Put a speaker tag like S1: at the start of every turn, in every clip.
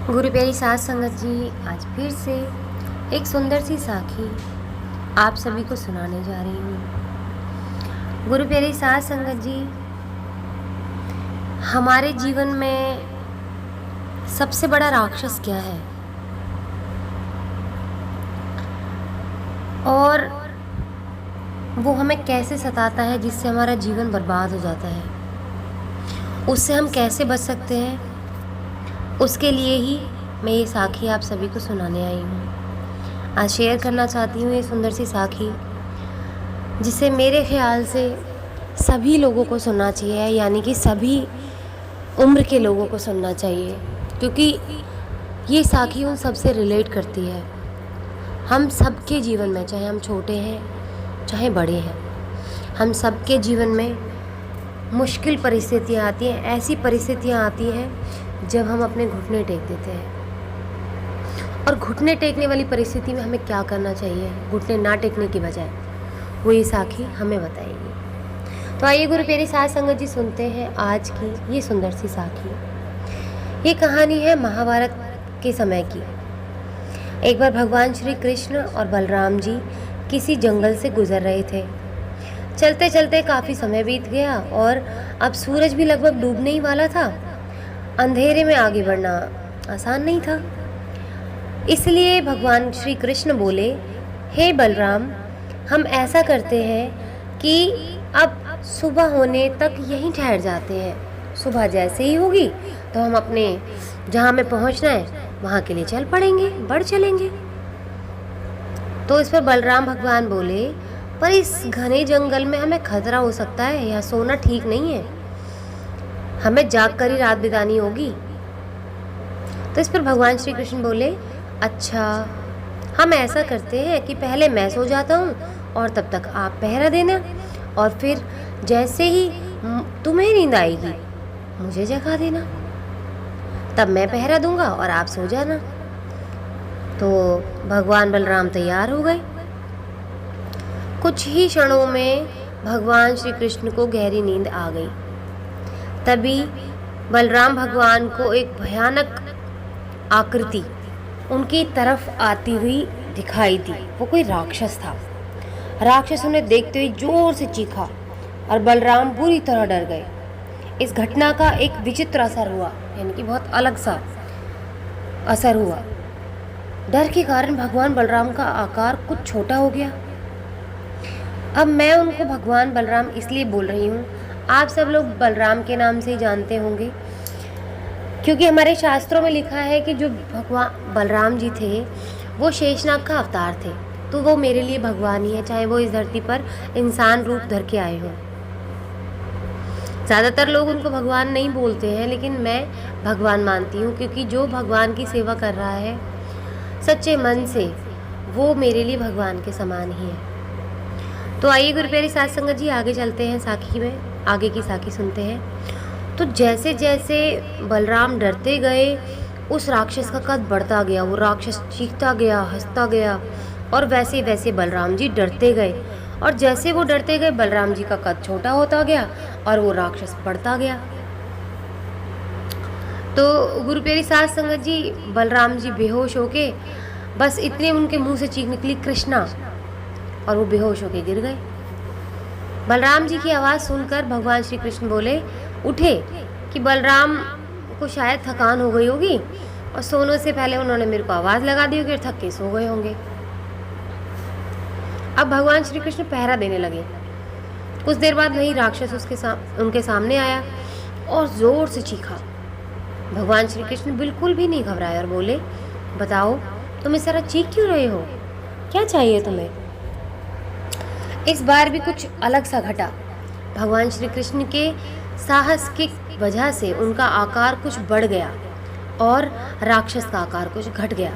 S1: गुरु प्यारी साध संगत जी, आज फिर से एक सुंदर सी साखी आप सभी को सुनाने जा रही हूँ। गुरु प्यारी साध संगत जी, हमारे जीवन में सबसे बड़ा राक्षस क्या है और वो हमें कैसे सताता है जिससे हमारा जीवन बर्बाद हो जाता है, उससे हम कैसे बच सकते हैं, उसके लिए ही मैं ये साखी आप सभी को सुनाने आई हूँ। आज शेयर करना चाहती हूँ ये सुंदर सी साखी, जिसे मेरे ख्याल से सभी लोगों को सुनना चाहिए, यानी कि सभी उम्र के लोगों को सुनना चाहिए, क्योंकि ये साखी उन सबसे रिलेट करती है। हम सबके जीवन में, चाहे हम छोटे हैं चाहे बड़े हैं, हम सबके जीवन में मुश्किल परिस्थितियाँ आती हैं। ऐसी परिस्थितियाँ आती हैं जब हम अपने घुटने टेक देते हैं, और घुटने टेकने वाली परिस्थिति में हमें क्या करना चाहिए घुटने ना टेकने की बजाय, वो ये साखी हमें बताएगी। तो आइए गुरु प्यारी साध संगत जी, सुनते हैं आज की ये सुंदर सी साखी। ये कहानी है महाभारत के समय की। एक बार भगवान श्री कृष्ण और बलराम जी किसी जंगल से गुजर रहे थे। चलते चलते काफ़ी समय बीत गया और अब सूरज भी लगभग डूबने ही वाला था। अंधेरे में आगे बढ़ना आसान नहीं था, इसलिए भगवान श्री कृष्ण बोले, हे बलराम, हम ऐसा करते हैं कि अब सुबह होने तक यहीं ठहर जाते हैं। सुबह जैसे ही होगी तो हम अपने जहाँ हमें पहुँचना है वहाँ के लिए चल पड़ेंगे, बढ़ चलेंगे। तो इस पर बलराम भगवान बोले, पर इस घने जंगल में हमें खतरा हो सकता है, यहाँ सोना ठीक नहीं है, हमें जाग कर ही रात बितानी होगी। तो इस पर भगवान श्री कृष्ण बोले, अच्छा, हम ऐसा करते हैं कि पहले मैं सो जाता हूँ और तब तक आप पहरा देना, और फिर जैसे ही तुम्हें नींद आएगी मुझे जगा देना, तब मैं पहरा दूंगा और आप सो जाना। तो भगवान बलराम तैयार हो गए। कुछ ही क्षणों में भगवान श्री कृष्ण को गहरी नींद आ गई। तभी बलराम भगवान को एक भयानक आकृति उनकी तरफ आती हुई दिखाई दी। वो कोई राक्षस था। राक्षस उन्हें देखते हुए जोर से चीखा और बलराम बुरी तरह डर गए। इस घटना का एक विचित्र असर हुआ, यानी कि बहुत अलग सा असर हुआ। डर के कारण भगवान बलराम का आकार कुछ छोटा हो गया। अब मैं उनको भगवान बलराम इसलिए बोल रही हूँ, आप सब लोग बलराम के नाम से ही जानते होंगे, क्योंकि हमारे शास्त्रों में लिखा है कि जो भगवान बलराम जी थे वो शेषनाग का अवतार थे। तो वो मेरे लिए भगवान ही है, चाहे वो इस धरती पर इंसान रूप धर के आए हों। ज़्यादातर लोग उनको भगवान नहीं बोलते हैं, लेकिन मैं भगवान मानती हूँ, क्योंकि जो भगवान की सेवा कर रहा है सच्चे मन से, वो मेरे लिए भगवान के समान ही है। तो आइए गुरु प्यारी साध संगत जी, आगे चलते हैं साखी में, आगे की साखी सुनते हैं। तो जैसे जैसे बलराम डरते गए, उस राक्षस का कद बढ़ता गया। वो राक्षस चीखता गया, हंसता गया, और वैसे वैसे बलराम जी डरते गए, और जैसे वो डरते गए बलराम जी का कद छोटा होता गया और वो राक्षस बढ़ता गया। तो गुरु प्यारी साध संगत जी, बलराम जी बेहोश होके, बस इतने उनके मुंह से चीख निकली, कृष्णा, और वो बेहोश होके गिर गए। बलराम जी की आवाज़ सुनकर भगवान श्री कृष्ण बोले, उठे, कि बलराम को शायद थकान हो गई होगी और सोने से पहले उन्होंने मेरे को आवाज़ लगा दी होगी और थक के सो गए होंगे। अब भगवान श्री कृष्ण पहरा देने लगे। कुछ देर बाद वही राक्षस उनके सामने आया और ज़ोर से चीखा। भगवान श्री कृष्ण बिल्कुल भी नहीं घबराए और बोले, बताओ, तुम इस तरह चीख क्यों रहे हो, क्या चाहिए तुम्हें? इस बार भी कुछ अलग सा घटा। भगवान श्री कृष्ण के साहस की वजह से उनका आकार कुछ बढ़ गया और राक्षस का आकार कुछ घट गया।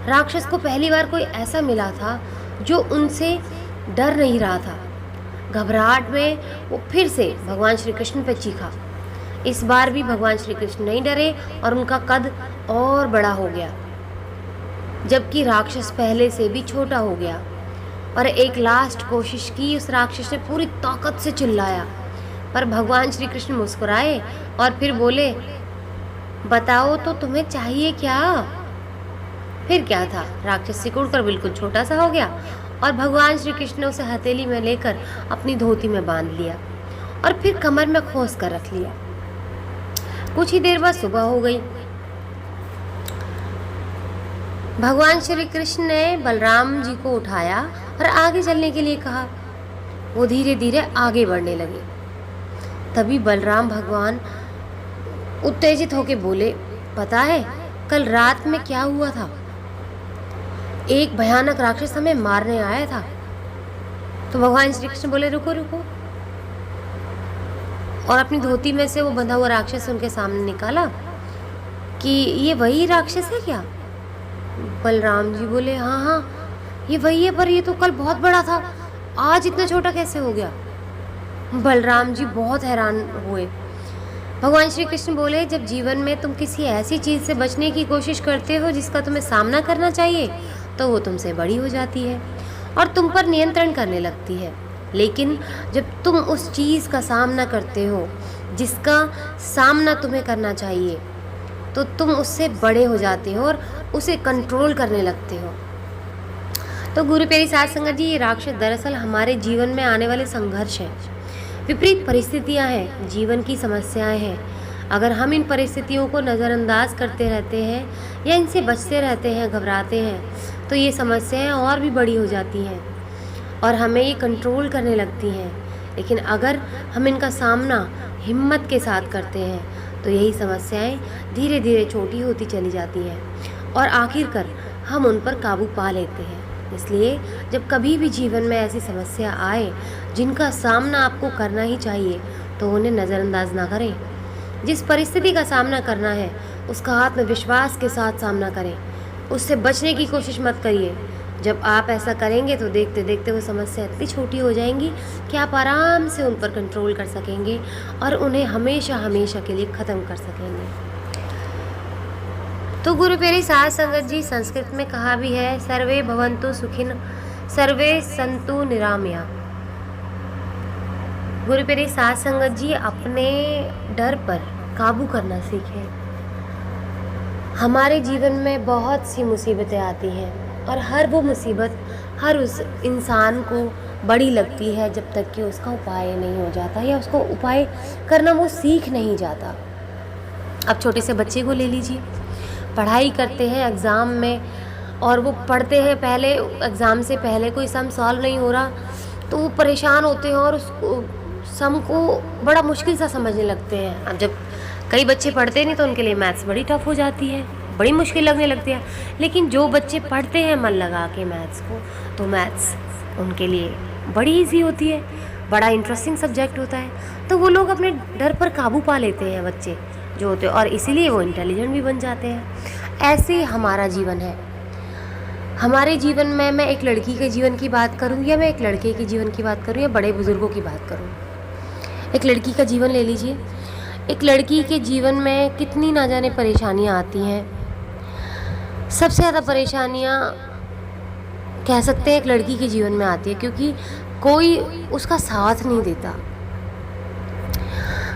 S1: राक्षस को पहली बार कोई ऐसा मिला था जो उनसे डर नहीं रहा था। घबराहट में वो फिर से भगवान श्री कृष्ण पर चीखा। इस बार भी भगवान श्री कृष्ण नहीं डरे और उनका कद और बड़ा हो गया, जबकि राक्षस पहले से भी छोटा हो गया। और एक लास्ट कोशिश की, उस राक्षस ने पूरी ताकत से चिल्लाया, पर भगवान श्री कृष्ण मुस्कुराए और फिर बोले, बताओ तो तुम्हें चाहिए क्या? फिर क्या था, राक्षस सिकुड़कर बिल्कुल छोटा सा हो गया और भगवान श्री कृष्ण ने उसे हथेली में लेकर अपनी धोती में बांध लिया और फिर कमर में खोस कर रख लिया। कुछ ही देर बाद सुबह हो गई। भगवान श्री कृष्ण ने बलराम जी को उठाया और आगे चलने के लिए कहा। वो धीरे धीरे आगे बढ़ने लगे। तभी बलराम भगवान उत्तेजित होकर बोले, पता है कल रात में क्या हुआ था? एक भयानक राक्षस हमें मारने आया था। तो भगवान श्री कृष्ण बोले, रुको रुको, और अपनी धोती में से वो बंधा हुआ राक्षस उनके सामने निकाला कि ये वही राक्षस है क्या? बलराम जी बोले, हाँ हाँ ये वही है, पर ये तो कल बहुत बड़ा था, आज इतना छोटा कैसे हो गया? बलराम जी बहुत हैरान हुए। भगवान श्री कृष्ण बोले, जब जीवन में तुम किसी ऐसी चीज़ से बचने की कोशिश करते हो जिसका तुम्हें सामना करना चाहिए, तो वो तुमसे बड़ी हो जाती है और तुम पर नियंत्रण करने लगती है। लेकिन जब तुम उस चीज़ का सामना करते हो जिसका सामना तुम्हें करना चाहिए, तो तुम उससे बड़े हो जाते हो और उसे कंट्रोल करने लगते हो। तो गुरु प्यारी साध संगत जी, ये राक्षस दरअसल हमारे जीवन में आने वाले संघर्ष हैं, विपरीत परिस्थितियां हैं, जीवन की समस्याएं हैं। अगर हम इन परिस्थितियों को नज़रअंदाज करते रहते हैं या इनसे बचते रहते हैं, घबराते हैं, तो ये समस्याएं और भी बड़ी हो जाती हैं और हमें ये कंट्रोल करने लगती हैं। लेकिन अगर हम इनका सामना हिम्मत के साथ करते हैं तो यही समस्याएं धीरे धीरे छोटी होती चली जाती हैं और आखिरकार हम उन पर काबू पा लेते हैं। इसलिए जब कभी भी जीवन में ऐसी समस्या आए जिनका सामना आपको करना ही चाहिए, तो उन्हें नज़रअंदाज ना करें। जिस परिस्थिति का सामना करना है उसका आत्मविश्वास के साथ सामना करें, उससे बचने की कोशिश मत करिए। जब आप ऐसा करेंगे तो देखते देखते वो समस्या इतनी छोटी हो जाएंगी कि आप आराम से उन पर कंट्रोल कर सकेंगे और उन्हें हमेशा हमेशा के लिए ख़त्म कर सकेंगे। तो गुरु प्यारी साध संगत जी, संस्कृत में कहा भी है, सर्वे भवन्तु सुखिन सर्वे सन्तु निरामया। गुरु प्यारी साध संगत जी, अपने डर पर काबू करना सीखें। हमारे जीवन में बहुत सी मुसीबतें आती हैं और हर वो मुसीबत हर उस इंसान को बड़ी लगती है जब तक कि उसका उपाय नहीं हो जाता या उसको उपाय करना वो सीख नहीं जाता। अब छोटे से बच्चे को ले लीजिए, पढ़ाई करते हैं एग्ज़ाम में और वो पढ़ते हैं, पहले एग्ज़ाम से पहले कोई सम सॉल्व नहीं हो रहा तो वो परेशान होते हैं और उसको सम को बड़ा मुश्किल सा समझने लगते हैं। अब जब कई बच्चे पढ़ते नहीं तो उनके लिए मैथ्स बड़ी टफ हो जाती है, बड़ी मुश्किल लगने लगती है। लेकिन जो बच्चे पढ़ते हैं मन लगा के मैथ्स को, तो मैथ्स उनके लिए बड़ी इजी होती है, बड़ा इंटरेस्टिंग सब्जेक्ट होता है। तो वो लोग अपने डर पर काबू पा लेते हैं बच्चे जो होते हैं, और इसीलिए वो इंटेलिजेंट भी बन जाते हैं। ऐसे हमारा जीवन है। हमारे जीवन में मैं एक लड़की के जीवन की बात करूं या मैं एक लड़के के जीवन की बात करूं या बड़े बुजुर्गों की बात करूं, एक लड़की का जीवन ले लीजिए। एक लड़की के जीवन में कितनी ना जाने परेशानियां आती हैं। सबसे ज़्यादा परेशानियां कह सकते हैं एक लड़की के जीवन में आती है क्योंकि कोई उसका साथ नहीं देता।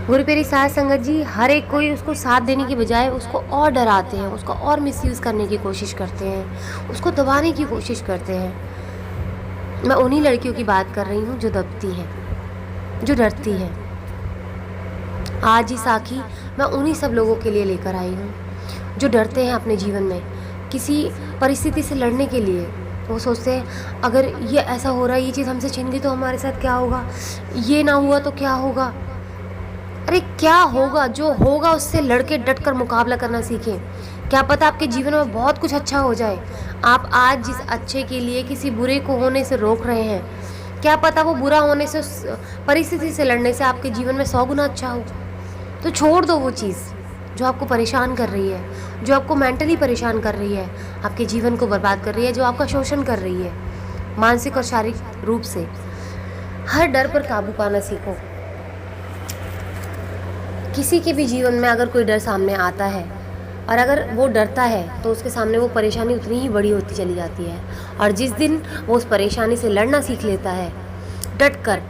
S1: गुरु प्यारी साध संगत जी, हर एक कोई उसको साथ देने की बजाय उसको और डराते हैं, उसको और मिसयूज़ करने की कोशिश करते हैं, उसको दबाने की कोशिश करते हैं। मैं उन्हीं लड़कियों की बात कर रही हूँ जो दबती हैं, जो डरती हैं। आज इस साखी मैं उन्हीं सब लोगों के लिए लेकर आई हूँ जो डरते हैं अपने जीवन में किसी परिस्थिति से लड़ने के लिए। वो सोचते हैं अगर ये ऐसा हो रहा है, ये चीज़ हमसे छिन गई तो हमारे साथ क्या होगा, ये ना हुआ तो क्या होगा। अरे क्या होगा, जो होगा उससे लड़के डट कर मुकाबला करना सीखें। क्या पता आपके जीवन में बहुत कुछ अच्छा हो जाए। आप आज जिस अच्छे के लिए किसी बुरे को होने से रोक रहे हैं, क्या पता वो बुरा होने से, परिस्थिति से लड़ने से आपके जीवन में 100 गुना अच्छा हो। तो छोड़ दो वो चीज़ जो आपको परेशान कर रही है, जो आपको मेंटली परेशान कर रही है, आपके जीवन को बर्बाद कर रही है, जो आपका शोषण कर रही है मानसिक और शारीरिक रूप से। हर डर पर काबू पाना सीखो। किसी के भी जीवन में अगर कोई डर सामने आता है और अगर वो डरता है तो उसके सामने वो परेशानी उतनी ही बड़ी होती चली जाती है। और जिस दिन वो उस परेशानी से लड़ना सीख लेता है डट कर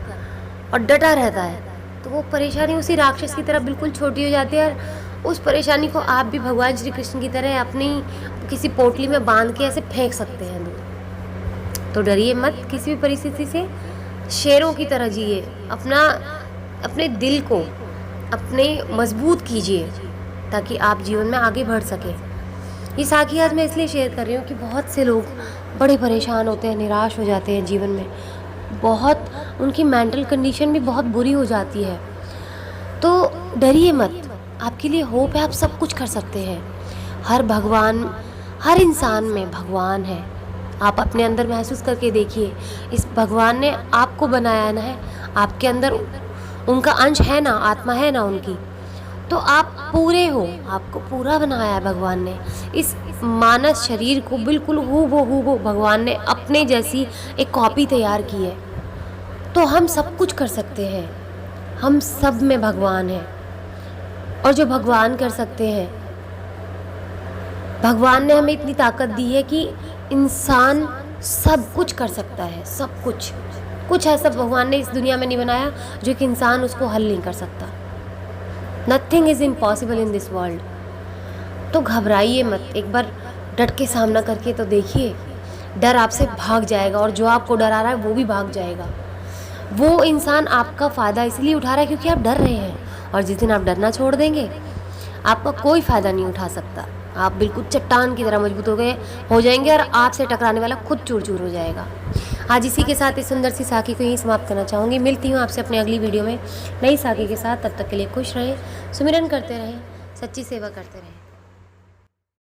S1: और डटा रहता है, तो वो परेशानी उसी राक्षस की तरह बिल्कुल छोटी हो जाती है उस परेशानी को आप भी भगवान श्री कृष्ण की तरह अपनी किसी पोटली में बांध के ऐसे फेंक सकते हैं दूर। तो डरिए मत किसी भी परिस्थिति से, शेरों की तरह जिए, अपने दिल को अपने मजबूत कीजिए ताकि आप जीवन में आगे बढ़ सकें। ये साखी आज मैं इसलिए शेयर कर रही हूँ कि बहुत से लोग बड़े परेशान होते हैं, निराश हो जाते हैं जीवन में, बहुत उनकी मेंटल कंडीशन भी बहुत बुरी हो जाती है। तो डरिए मत, आपके लिए होप है, आप सब कुछ कर सकते हैं। हर इंसान में भगवान है। आप अपने अंदर महसूस करके देखिए, इस भगवान ने आपको बनाया ना है, आपके अंदर उनका अंश है ना, आत्मा है ना उनकी, तो आप पूरे हो, आपको पूरा बनाया है भगवान ने। इस मानस शरीर को बिल्कुल हूबहू भगवान ने अपने जैसी एक कॉपी तैयार की है। तो हम सब कुछ कर सकते हैं, हम सब में भगवान है। और जो भगवान कर सकते हैं, भगवान ने हमें इतनी ताकत दी है कि इंसान सब कुछ कर सकता है, सब कुछ। कुछ ऐसा भगवान ने इस दुनिया में नहीं बनाया जो कि इंसान उसको हल नहीं कर सकता। Nothing is impossible in this world. तो घबराइए मत, एक बार डट के सामना करके तो देखिए, डर आपसे भाग जाएगा और जो आपको डरा रहा है वो भी भाग जाएगा। वो इंसान आपका फ़ायदा इसलिए उठा रहा है क्योंकि आप डर रहे हैं, और जिस दिन आप डरना छोड़ देंगे आपका कोई फ़ायदा नहीं उठा सकता। आप बिल्कुल चट्टान की तरह मजबूत हो जाएंगे और आपसे टकराने वाला खुद चूर चूर हो जाएगा। आज इसी के साथ इस सुंदर सी साखी को यहीं समाप्त करना चाहूँगी। मिलती हूँ आपसे अपनी अगली वीडियो में नई साखी के साथ। तब तक के लिए खुश रहें, सुमिरन करते रहें, सच्ची सेवा करते रहें।